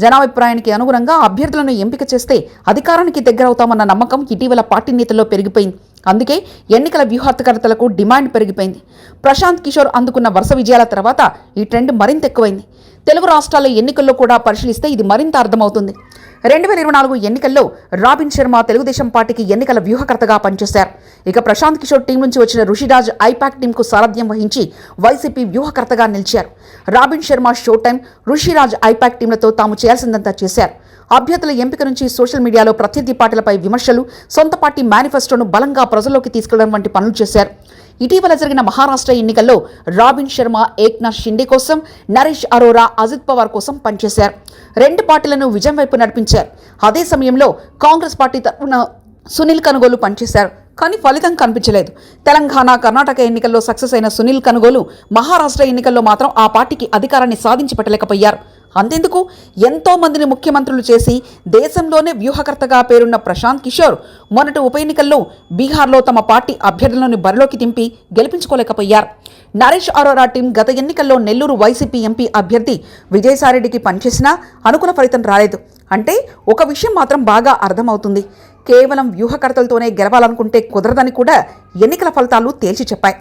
జనాభిప్రాయానికి అనుగుణంగా అభ్యర్థులను ఎంపిక చేస్తే అధికారానికి దగ్గరవుతామన్న నమ్మకం ఇటీవల పార్టీ నేతల్లో పెరిగిపోయింది. అందుకే ఎన్నికల వ్యూహాత్మకర్తలకు డిమాండ్ పెరిగిపోయింది. ప్రశాంత్ కిషోర్ అందుకున్న వరుస విజయాల తర్వాత ఈ ట్రెండ్ మరింత ఎక్కువైంది. తెలుగు రాష్ట్రాల ఎన్నికల్లో కూడా పరిశీలిస్తే ఇది మరింత అర్థమవుతుంది. 2024 ఎన్నికల్లో రాబిన్ శర్మ తెలుగుదేశం పార్టీకి ఎన్నికల వ్యూహకర్తగా పనిచేశారు. ఇక ప్రశాంత్ కిషోర్ టీం నుంచి వచ్చిన రుషిరాజ్ ఐపాక్ టీంకు సారథ్యం వహించి వైసీపీ వ్యూహకర్తగా నిలిచారు. రాబిన్ శర్మ షో టైం, రుషిరాజ్ ఐపాక్ టీంలతో తాము చేయాల్సిందంతా చేశారు. అభ్యర్థుల ఎంపిక నుంచి సోషల్ మీడియాలో ప్రత్యర్థి పార్టీలపై విమర్శలు, సొంత పార్టీ మేనిఫెస్టోను బలంగా ప్రజల్లోకి తీసుకెళ్లడం వంటి పనులు చేశారు. ఇటీవల జరిగిన మహారాష్ట్ర ఎన్నికల్లో రాబిన్ శర్మ ఏక్నాథ్ షిండే కోసం, నరేష్ అరోరా, అజిత్ పవార్ కోసం పనిచేశారు. రెండు పార్టీలను విజయం వైపు నడిపించారు. అదే సమయంలో కాంగ్రెస్ పార్టీ తరఫున సునీల్ కనుగోలు పనిచేశారు. కానీ ఫలితం కనిపించలేదు. తెలంగాణ, కర్ణాటక ఎన్నికల్లో సక్సెస్ అయిన సునీల్ కనుగోలు మహారాష్ట్ర ఎన్నికల్లో మాత్రం ఆ పార్టీకి అధికారాన్ని సాధించి పెట్టలేకపోయారు. అంతెందుకు, ఎంతో మందిని ముఖ్యమంత్రులు చేసి దేశంలోనే వ్యూహకర్తగా పేరున్న ప్రశాంత్ కిషోర్ మొన్నటి ఉప ఎన్నికల్లో బీహార్లో తమ పార్టీ అభ్యర్థులను బరిలోకి దింపి గెలిపించుకోలేకపోయారు. నరేష్ అరోరా టీం గత ఎన్నికల్లో నెల్లూరు వైసీపీ ఎంపీ అభ్యర్థి విజయసాయిరెడ్డికి పనిచేసినా అనుకూల ఫలితం రాలేదు. అంటే ఒక విషయం మాత్రం బాగా అర్థమవుతుంది, కేవలం వ్యూహకర్తలతోనే గెలవాలనుకుంటే కుదరదని కూడా ఎన్నికల ఫలితాలు తేల్చి చెప్పాయి.